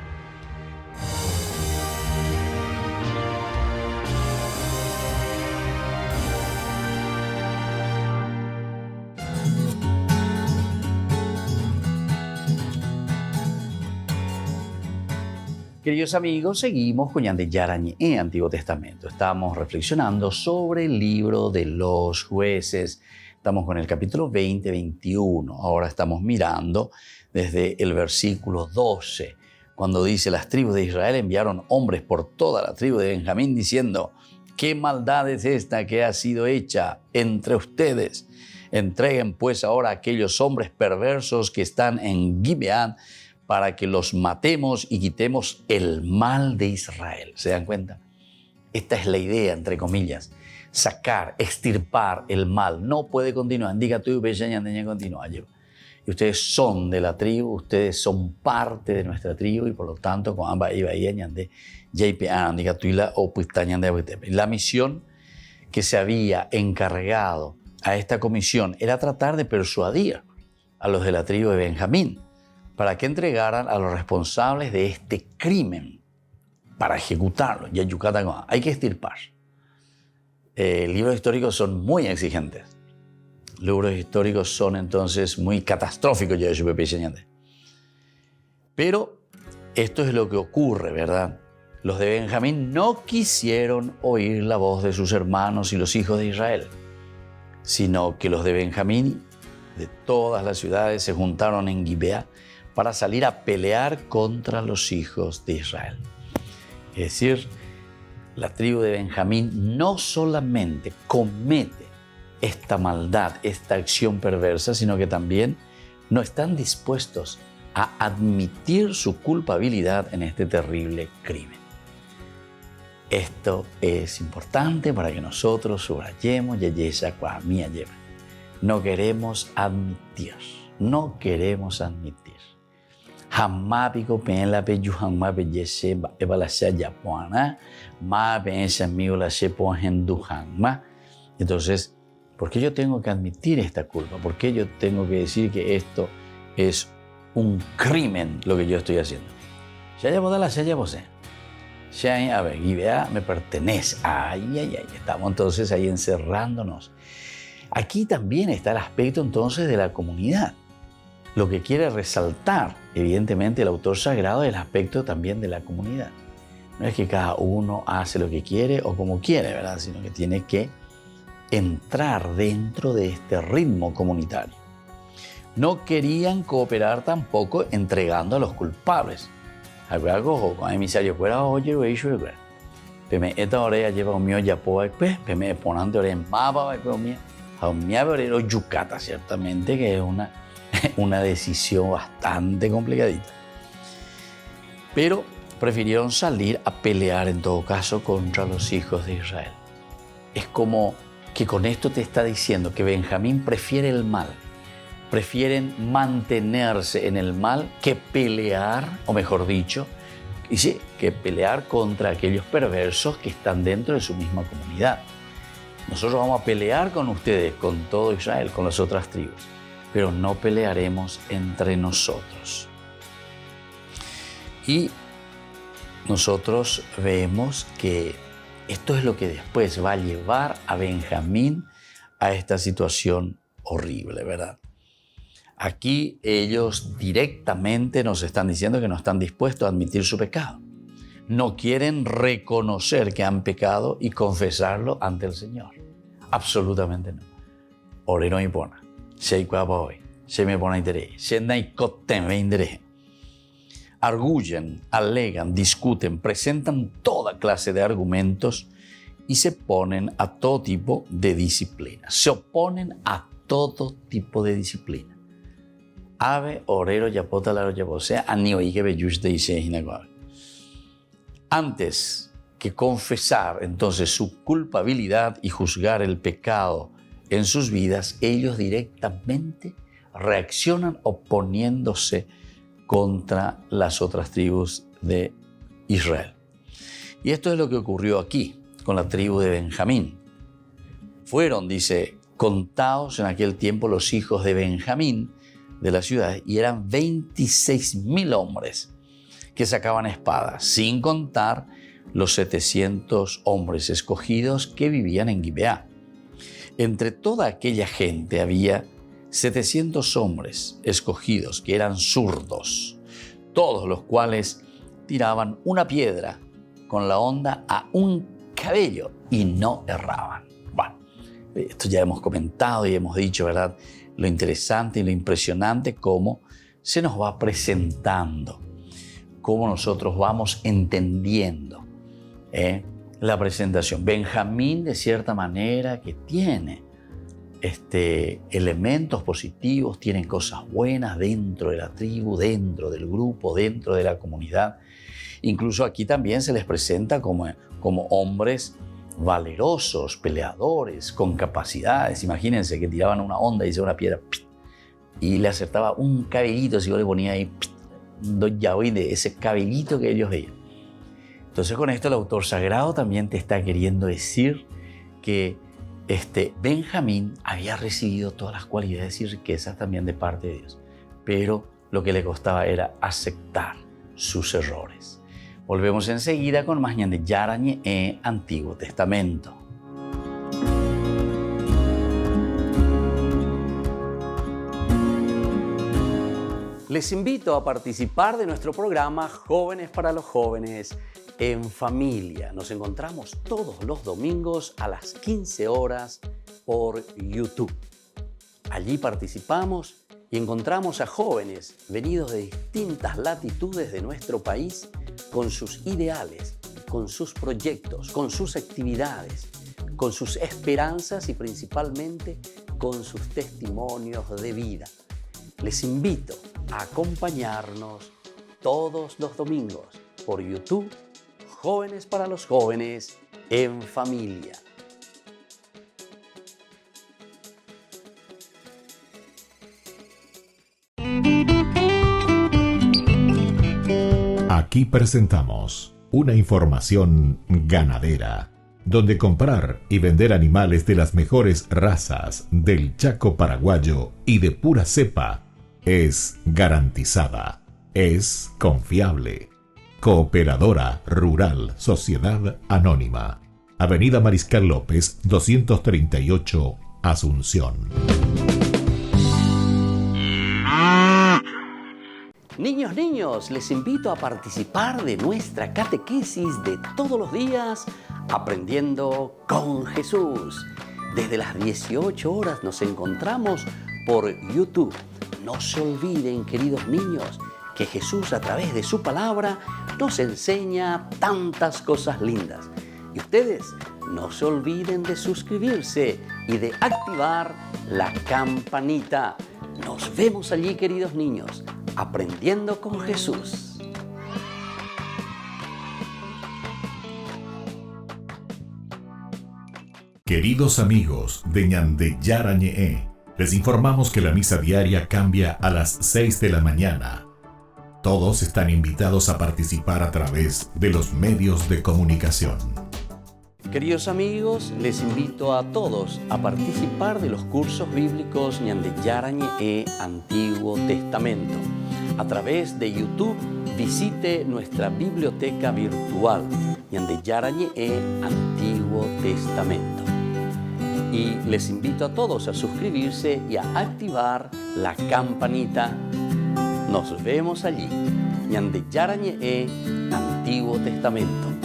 Queridos amigos, seguimos con Ñande Yarañe en Antiguo Testamento. Estamos reflexionando sobre el libro de los jueces. Estamos con el capítulo 20-21. Ahora estamos mirando desde el versículo 12, cuando dice: las tribus de Israel enviaron hombres por toda la tribu de Benjamín diciendo: ¿qué maldad es esta que ha sido hecha entre ustedes? Entreguen pues ahora a aquellos hombres perversos que están en Gibeán, para que los matemos y quitemos el mal de Israel. ¿Se dan cuenta? Esta es la idea, entre comillas. Sacar, extirpar el mal. No puede continuar. Diga tú, continúa. Y ustedes son de la tribu, ustedes son parte de nuestra tribu y por lo tanto, la misión que se había encargado a esta comisión era tratar de persuadir a los de la tribu de Benjamín para que entregaran a los responsables de este crimen para ejecutarlo. Y hay que extirpar. Libros históricos son muy exigentes. Libros históricos son entonces muy catastróficos. Pero esto es lo que ocurre, ¿verdad? Los de Benjamín no quisieron oír la voz de sus hermanos y los hijos de Israel, sino que los de Benjamín de todas las ciudades se juntaron en Gibeá para salir a pelear contra los hijos de Israel. Es decir, la tribu de Benjamín no solamente comete esta maldad, esta acción perversa, sino que también no están dispuestos a admitir su culpabilidad en este terrible crimen. Esto es importante para que nosotros subrayemos no queremos admitir. Jamapico penla pe yuhangma pe yese ebalasha yapuana ma pensa miu la sepo hendujangma. Entonces, ¿por qué yo tengo que admitir esta culpa? ¿Por qué yo tengo que decir que esto es un crimen lo que yo estoy haciendo? Ya boda la ya posee. A ver, Gibeá me pertenece. Estamos entonces ahí encerrándonos. Aquí también está el aspecto entonces de la comunidad. Lo que quiere resaltar, evidentemente, el autor sagrado es el aspecto también de la comunidad. No es que cada uno hace lo que quiere o como quiere, ¿verdad? Sino que tiene que entrar dentro de este ritmo comunitario. No querían cooperar tampoco entregando a los culpables. Algo con emisario fuera oye peme esta hora lleva un mío ya poa peme ponante hora en mapa a un mío yucata, ciertamente que es una decisión bastante complicadita. Pero prefirieron salir a pelear en todo caso contra los hijos de Israel. Es como que con esto te está diciendo que Benjamín prefiere el mal. Prefieren mantenerse en el mal que pelear, o mejor dicho, que pelear contra aquellos perversos que están dentro de su misma comunidad. Nosotros vamos a pelear con ustedes, con todo Israel, con las otras tribus, pero no pelearemos entre nosotros. Y nosotros vemos que Esto es lo que después va a llevar a Benjamín a esta situación horrible, ¿verdad? Aquí ellos directamente nos están diciendo que no están dispuestos a admitir su pecado. No quieren reconocer que han pecado y confesarlo ante el Señor. Absolutamente no. Orero y pona. Arguyen, alegan, discuten, presentan toda clase de argumentos y se ponen a todo tipo de disciplina. Se oponen a todo tipo de disciplina. Ave, orero, yapota, laro, yapose, anioige, beyush, de isehinaguabe. Antes que confesar entonces su culpabilidad y juzgar el pecado en sus vidas, ellos directamente reaccionan oponiéndose contra las otras tribus de Israel. Y esto es lo que ocurrió aquí con la tribu de Benjamín. Fueron, dice, contados en aquel tiempo los hijos de Benjamín de la ciudad y eran 26,000 hombres que sacaban espadas, sin contar los 700 hombres escogidos que vivían en Gibeá. Entre toda aquella gente había 700 hombres escogidos que eran zurdos, todos los cuales tiraban una piedra con la honda a un cabello y no erraban. Bueno, esto ya hemos comentado y hemos dicho, ¿verdad? Lo interesante y lo impresionante cómo se nos va presentando, cómo nosotros vamos entendiendo la presentación. Benjamín, de cierta manera, que tiene elementos positivos, tienen cosas buenas dentro de la tribu, dentro del grupo, dentro de la comunidad. Incluso aquí también se les presenta como hombres valerosos, peleadores, con capacidades. Imagínense que tiraban una honda y se una piedra y le acertaba un cabellito, si yo le ponía ahí de ese cabellito que ellos veían. Entonces con esto el autor sagrado también te está queriendo decir que Benjamín había recibido todas las cualidades y riquezas también de parte de Dios, pero lo que le costaba era aceptar sus errores. Volvemos enseguida con más Ñande Yarañe Antiguo Testamento. Les invito a participar de nuestro programa Jóvenes para los Jóvenes en Familia. Nos encontramos todos los domingos a las 15 horas por YouTube. Allí participamos y encontramos a jóvenes venidos de distintas latitudes de nuestro país con sus ideales, con sus proyectos, con sus actividades, con sus esperanzas y principalmente con sus testimonios de vida. Les invito a acompañarnos todos los domingos por YouTube, Jóvenes para los Jóvenes en Familia. Aquí presentamos una información ganadera, donde comprar y vender animales de las mejores razas del Chaco paraguayo y de pura cepa es garantizada, es confiable. Cooperadora Rural Sociedad Anónima, Avenida Mariscal López, 238, Asunción. Niños, les invito a participar de nuestra catequesis de todos los días, Aprendiendo con Jesús. Desde las 18 horas nos encontramos por YouTube. No se olviden, queridos niños, que Jesús a través de su palabra nos enseña tantas cosas lindas. Y ustedes no se olviden de suscribirse y de activar la campanita. Nos vemos allí, queridos niños, Aprendiendo con Jesús. Queridos amigos de Ñande Yarañe, les informamos que la misa diaria cambia a las 6 de la mañana. Todos están invitados a participar a través de los medios de comunicación. Queridos amigos, les invito a todos a participar de los cursos bíblicos Ñande Yarañe Antiguo Testamento. A través de YouTube, visite nuestra biblioteca virtual ñande Yarañe Antiguo Testamento. Y les invito a todos a suscribirse y a activar la campanita. Nos vemos allí, ñande Yarañe Antiguo Testamento.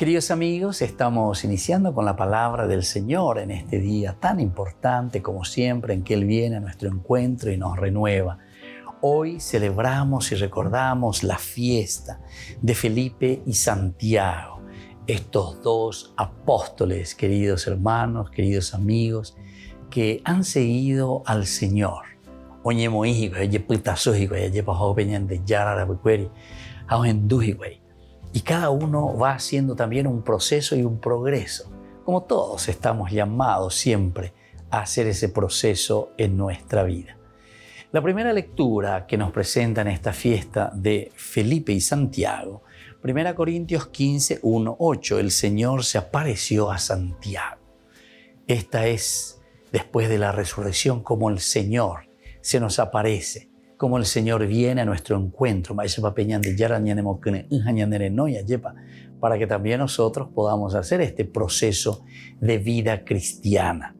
Queridos amigos, estamos iniciando con la palabra del Señor en este día tan importante como siempre en que Él viene a nuestro encuentro y nos renueva. Hoy celebramos y recordamos la fiesta de Felipe y Santiago, estos dos apóstoles, queridos hermanos, queridos amigos, que han seguido al Señor. Y cada uno va haciendo también un proceso y un progreso, como todos estamos llamados siempre a hacer ese proceso en nuestra vida. La primera lectura que nos presenta en esta fiesta de Felipe y Santiago, 1 Corintios 15, 1, 8, el Señor se apareció a Santiago. Esta es, después de la resurrección, como el Señor se nos aparece, como el Señor viene a nuestro encuentro, para que también nosotros podamos hacer este proceso de vida cristiana.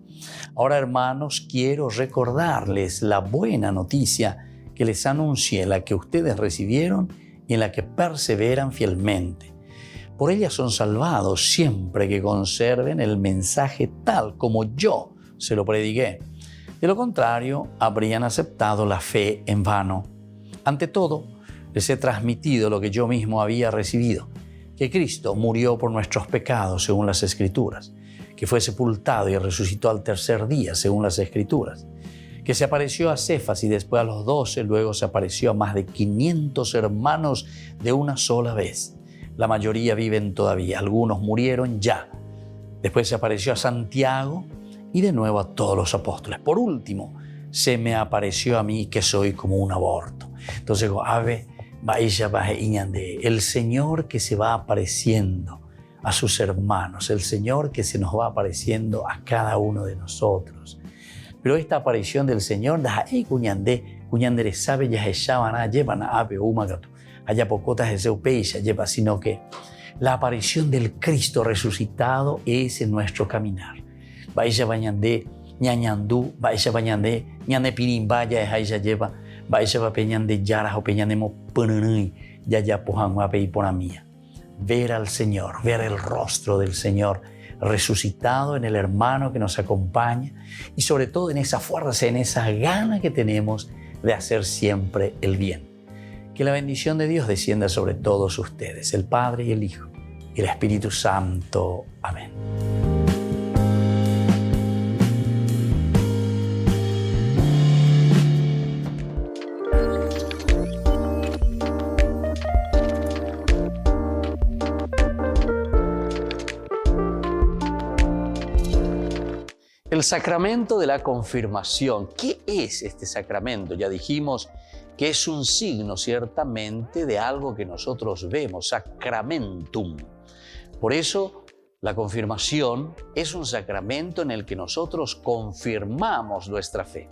Ahora, hermanos, quiero recordarles la buena noticia que les anuncié, la que ustedes recibieron y en la que perseveran fielmente. Por ella son salvados siempre que conserven el mensaje tal como yo se lo prediqué. De lo contrario, habrían aceptado la fe en vano. Ante todo, les he transmitido lo que yo mismo había recibido, que Cristo murió por nuestros pecados según las Escrituras, que fue sepultado y resucitó al tercer día según las Escrituras, que se apareció a Cefas y después a los 12, luego se apareció a más de 500 hermanos de una sola vez. La mayoría viven todavía, algunos murieron ya. Después se apareció a Santiago y de nuevo a todos los apóstoles. Por último, se me apareció a mí que soy como un aborto. Entonces, el Señor que se va apareciendo a sus hermanos, el Señor que se nos va apareciendo a cada uno de nosotros. Pero esta aparición del Señor, sino que la aparición del Cristo resucitado es en nuestro caminar. Baisha bañande, ñañandú, baisha bañande, ñane pirimbaya, jaisha lleva, baisha va peñande yaras o peñanemo pununui, ya pojan va pei por mía. Ver al Señor, ver el rostro del Señor resucitado en el hermano que nos acompaña y sobre todo en esa fuerza, en esa gana que tenemos de hacer siempre el bien. Que la bendición de Dios descienda sobre todos ustedes, el Padre y el Hijo y el Espíritu Santo. Amén. El sacramento de la confirmación. ¿Qué es este sacramento? Ya dijimos que es un signo ciertamente de algo que nosotros vemos, sacramentum. Por eso la confirmación es un sacramento en el que nosotros confirmamos nuestra fe.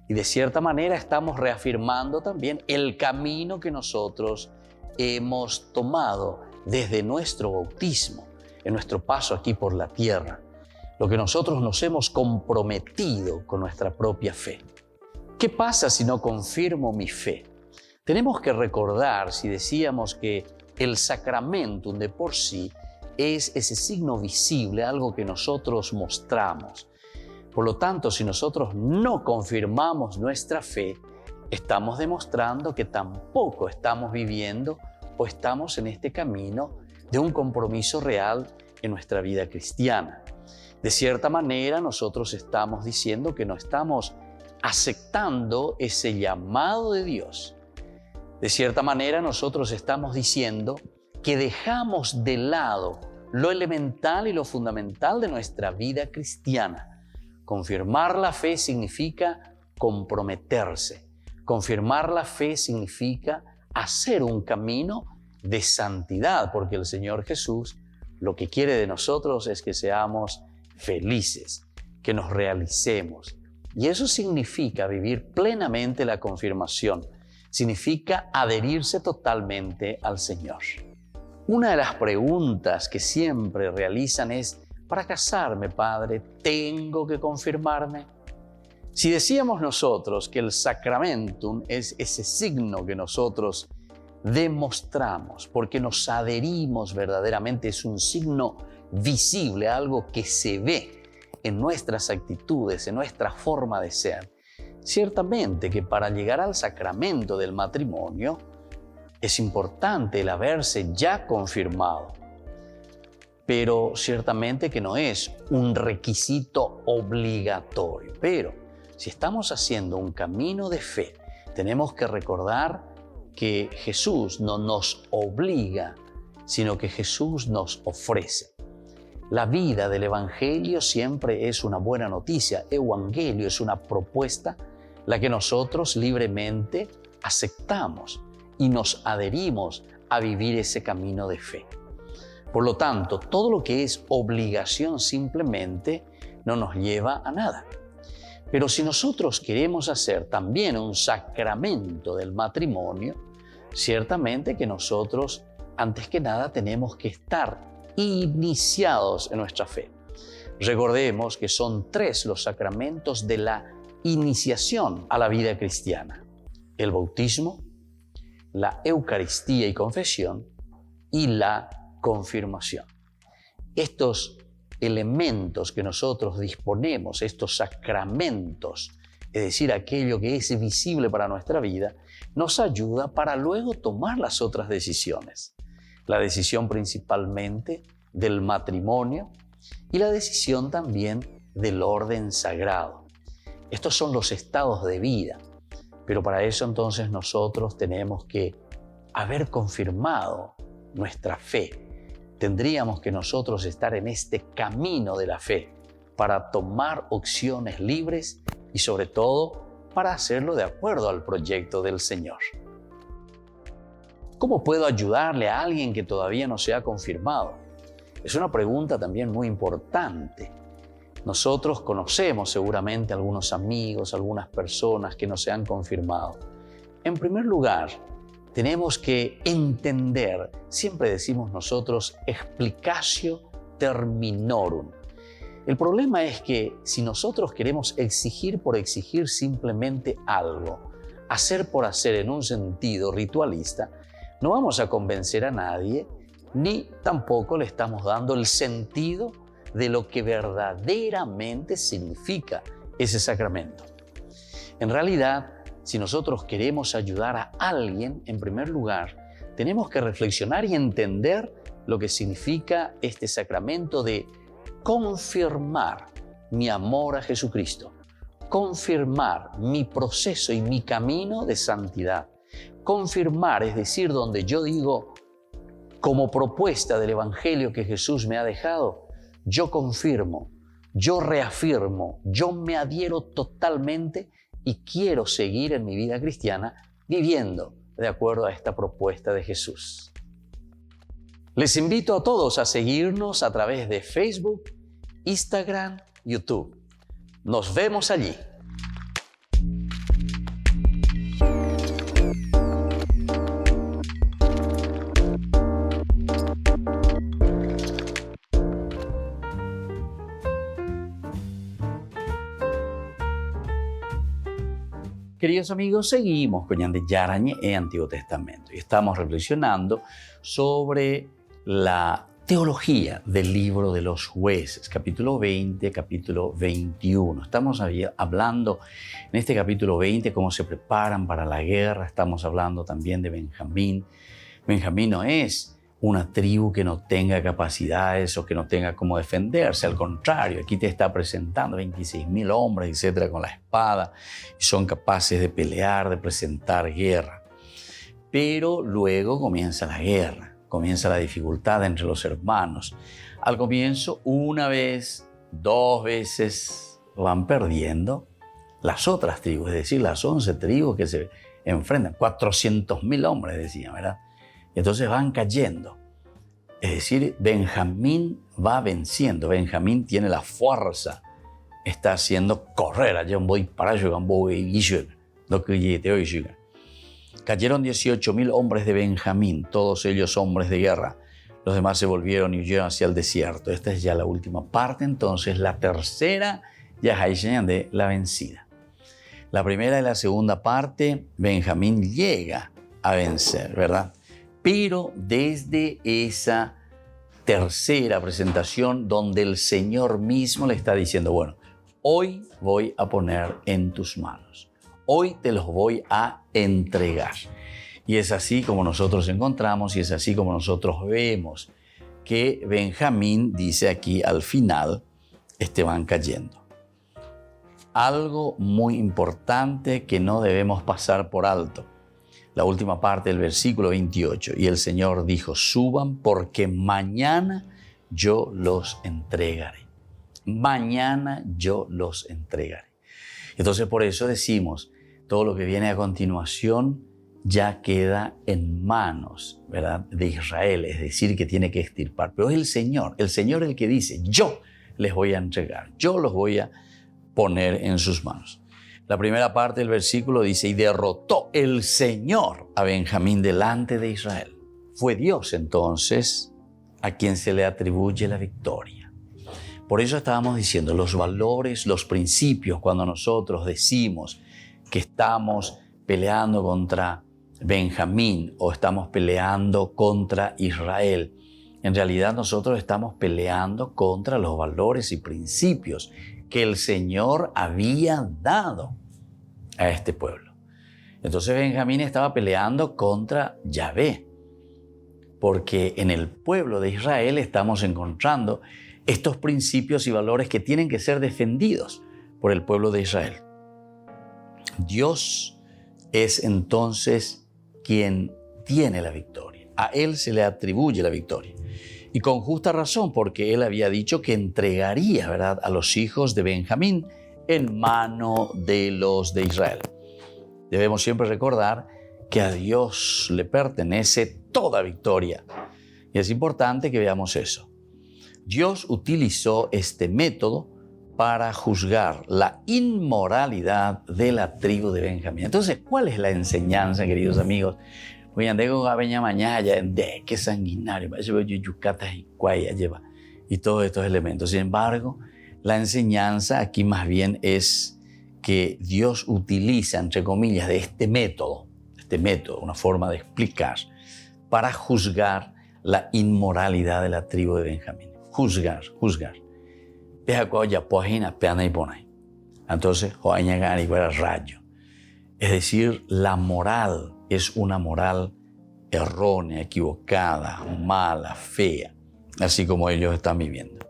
Y de cierta manera estamos reafirmando también el camino que nosotros hemos tomado desde nuestro bautismo, en nuestro paso aquí por la tierra. Lo que nosotros nos hemos comprometido con nuestra propia fe. ¿Qué pasa si no confirmo mi fe? Tenemos que recordar, si decíamos que el sacramentum de por sí es ese signo visible, algo que nosotros mostramos. Por lo tanto, si nosotros no confirmamos nuestra fe, estamos demostrando que tampoco estamos viviendo o estamos en este camino de un compromiso real en nuestra vida cristiana. De cierta manera, nosotros estamos diciendo que no estamos aceptando ese llamado de Dios. De cierta manera, nosotros estamos diciendo que dejamos de lado lo elemental y lo fundamental de nuestra vida cristiana. Confirmar la fe significa comprometerse. Confirmar la fe significa hacer un camino de santidad, porque el Señor Jesús lo que quiere de nosotros es que seamos felices, que nos realicemos. Y eso significa vivir plenamente la confirmación, significa adherirse totalmente al Señor. Una de las preguntas que siempre realizan es: para casarme, Padre, ¿tengo que confirmarme? Si decíamos nosotros que el sacramentum es ese signo que nosotros demostramos porque nos adherimos verdaderamente, es un signo visible, algo que se ve en nuestras actitudes, en nuestra forma de ser. Ciertamente que para llegar al sacramento del matrimonio es importante el haberse ya confirmado, pero ciertamente que no es un requisito obligatorio. Pero si estamos haciendo un camino de fe, tenemos que recordar que Jesús no nos obliga, sino que Jesús nos ofrece. La vida del Evangelio siempre es una buena noticia. Evangelio es una propuesta, la que nosotros libremente aceptamos y nos adherimos a vivir ese camino de fe. Por lo tanto, todo lo que es obligación simplemente no nos lleva a nada. Pero si nosotros queremos hacer también un sacramento del matrimonio, ciertamente que nosotros, antes que nada, tenemos que estar iniciados en nuestra fe. Recordemos que son 3 los sacramentos de la iniciación a la vida cristiana: el bautismo, la Eucaristía y confesión y la confirmación. Estos elementos que nosotros disponemos, estos sacramentos, es decir, aquello que es visible para nuestra vida, nos ayuda para luego tomar las otras decisiones. La decisión principalmente del matrimonio y la decisión también del orden sagrado. Estos son los estados de vida, pero para eso entonces nosotros tenemos que haber confirmado nuestra fe. Tendríamos que nosotros estar en este camino de la fe para tomar opciones libres y sobre todo para hacerlo de acuerdo al proyecto del Señor. ¿Cómo puedo ayudarle a alguien que todavía no se ha confirmado? Es una pregunta también muy importante. Nosotros conocemos seguramente algunos amigos, algunas personas que no se han confirmado. En primer lugar, tenemos que entender, siempre decimos nosotros, explicatio terminorum. El problema es que si nosotros queremos exigir por exigir simplemente algo, hacer por hacer en un sentido ritualista, no vamos a convencer a nadie, ni tampoco le estamos dando el sentido de lo que verdaderamente significa ese sacramento. En realidad, si nosotros queremos ayudar a alguien, en primer lugar, tenemos que reflexionar y entender lo que significa este sacramento de confirmar mi amor a Jesucristo, confirmar mi proceso y mi camino de santidad. Confirmar, es decir, donde yo digo, como propuesta del Evangelio que Jesús me ha dejado, yo confirmo, yo reafirmo, yo me adhiero totalmente y quiero seguir en mi vida cristiana viviendo de acuerdo a esta propuesta de Jesús. Les invito a todos a seguirnos a través de Facebook, Instagram, YouTube. Nos vemos allí. Queridos amigos, seguimos con Ñande Yarañe en Antiguo Testamento y estamos reflexionando sobre la teología del libro de los jueces, capítulo 20, capítulo 21. Estamos hablando en este capítulo 20 cómo se preparan para la guerra. Estamos hablando también de Benjamín. Benjamín no es una tribu que no tenga capacidades o que no tenga cómo defenderse. Al contrario, aquí te está presentando 26.000 hombres, etcétera, con la espada, y son capaces de pelear, de presentar guerra. Pero luego comienza la guerra, comienza la dificultad entre los hermanos. Al comienzo, una vez, 2 veces, van perdiendo las otras tribus, es decir, las 11 tribus que se enfrentan. 400.000 hombres, decían, ¿verdad? Y entonces van cayendo. Es decir, Benjamín va venciendo. Benjamín tiene la fuerza, está haciendo correr. Allá voy para llegar, Cayeron 18.000 hombres de Benjamín, todos ellos hombres de guerra. Los demás se volvieron y huyeron hacia el desierto. Esta es ya la última parte, entonces la tercera ya es de la vencida. La primera y la segunda parte, Benjamín llega a vencer, ¿verdad? Pero desde esa tercera presentación donde el Señor mismo le está diciendo, bueno, hoy voy a poner en tus manos. Hoy te los voy a entregar. Y es así como nosotros encontramos y es así como nosotros vemos que Benjamín dice aquí al final, van cayendo. Algo muy importante que no debemos pasar por alto. La última parte del versículo 28. Y el Señor dijo, suban porque mañana yo los entregaré. Mañana yo los entregaré. Entonces por eso decimos, todo lo que viene a continuación ya queda en manos, ¿verdad?, de Israel, es decir, que tiene que extirpar. Pero es el Señor el que dice, yo les voy a entregar, yo los voy a poner en sus manos. La primera parte del versículo dice, y derrotó el Señor a Benjamín delante de Israel. Fue Dios entonces a quien se le atribuye la victoria. Por eso estábamos diciendo, los valores, los principios, cuando nosotros decimos que estamos peleando contra Benjamín o estamos peleando contra Israel, en realidad nosotros estamos peleando contra los valores y principios que el Señor había dado a este pueblo. Entonces Benjamín estaba peleando contra Yahvé, porque en el pueblo de Israel estamos encontrando estos principios y valores que tienen que ser defendidos por el pueblo de Israel. Dios es entonces quien tiene la victoria. A Él se le atribuye la victoria. Y con justa razón, porque Él había dicho que entregaría, ¿verdad?, a los hijos de Benjamín en mano de los de Israel. Debemos siempre recordar que a Dios le pertenece toda victoria. Y es importante que veamos eso. Dios utilizó este método para juzgar la inmoralidad de la tribu de Benjamín. Entonces, ¿cuál es la enseñanza, queridos amigos? Qué sanguinario, y todos estos elementos. Sin embargo, la enseñanza aquí más bien es que Dios utiliza, entre comillas, de este método, una forma de explicar, para juzgar la inmoralidad de la tribu de Benjamín. Juzgar. Entonces, rayo. Es decir, la moral es una moral errónea, equivocada, mala, fea, así como ellos están viviendo.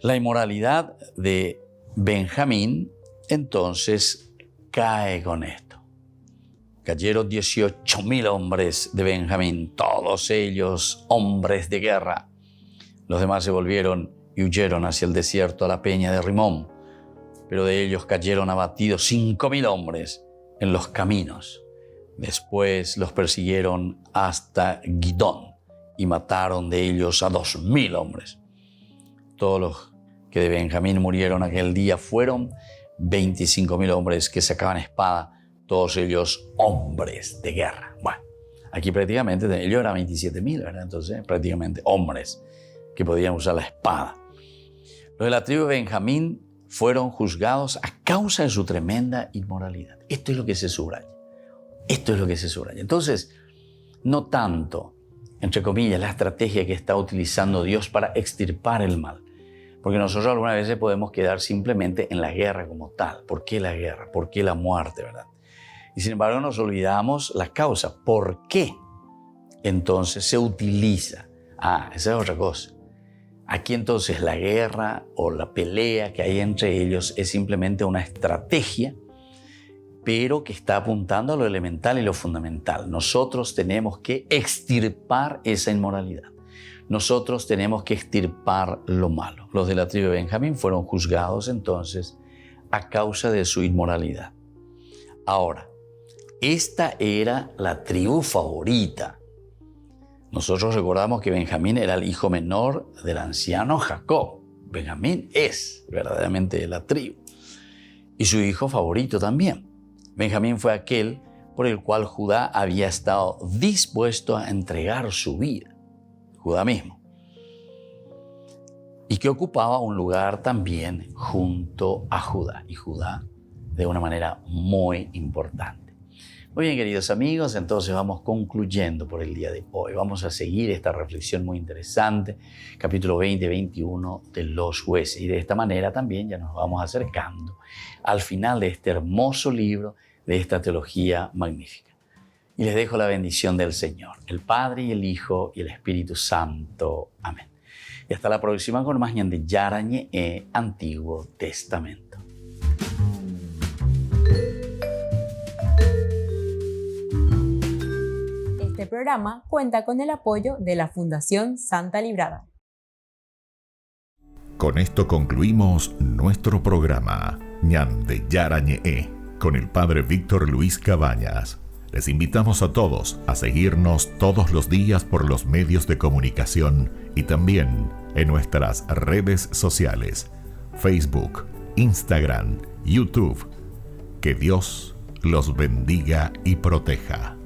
La inmoralidad de Benjamín, entonces, cae con esto. Cayeron 18.000 hombres de Benjamín, todos ellos hombres de guerra. Los demás se volvieron y huyeron hacia el desierto a la peña de Rimón. Pero de ellos cayeron abatidos 5.000 hombres en los caminos. Después los persiguieron hasta Gidón y mataron de ellos a 2.000 hombres. Todos los que de Benjamín murieron aquel día fueron 25.000 hombres que sacaban espada, todos ellos hombres de guerra. Bueno, aquí prácticamente de ellos eran 27.000, ¿verdad? Entonces prácticamente hombres que podían usar la espada. Los de la tribu de Benjamín fueron juzgados a causa de su tremenda inmoralidad. Esto es lo que se subraya. Entonces, no tanto, entre comillas, la estrategia que está utilizando Dios para extirpar el mal. Porque nosotros algunas veces podemos quedar simplemente en la guerra como tal. ¿Por qué la guerra? ¿Por qué la muerte, verdad? Y sin embargo nos olvidamos la causa. ¿Por qué entonces se utiliza? Esa es otra cosa. Aquí entonces la guerra o la pelea que hay entre ellos es simplemente una estrategia, pero que está apuntando a lo elemental y lo fundamental. Nosotros tenemos que extirpar esa inmoralidad. Nosotros tenemos que extirpar lo malo. Los de la tribu de Benjamín fueron juzgados entonces a causa de su inmoralidad. Ahora, esta era la tribu favorita. Nosotros recordamos que Benjamín era el hijo menor del anciano Jacob. Benjamín es verdaderamente de la tribu. Y su hijo favorito también. Benjamín fue aquel por el cual Judá había estado dispuesto a entregar su vida. Judá mismo. Y que ocupaba un lugar también junto a Judá. Y Judá de una manera muy importante. Muy bien, queridos amigos, entonces vamos concluyendo por el día de hoy. Vamos a seguir esta reflexión muy interesante, capítulo 20-21 de los jueces. Y de esta manera también ya nos vamos acercando al final de este hermoso libro, de esta teología magnífica. Y les dejo la bendición del Señor, el Padre y el Hijo y el Espíritu Santo. Amén. Y hasta la próxima con más Ñande Yarañe Antiguo Testamento. Este programa cuenta con el apoyo de la Fundación Santa Librada. Con esto concluimos nuestro programa Ñande Yarañe con el Padre Víctor Luis Cabañas. Les invitamos a todos a seguirnos todos los días por los medios de comunicación y también en nuestras redes sociales, Facebook, Instagram, YouTube. Que Dios los bendiga y proteja.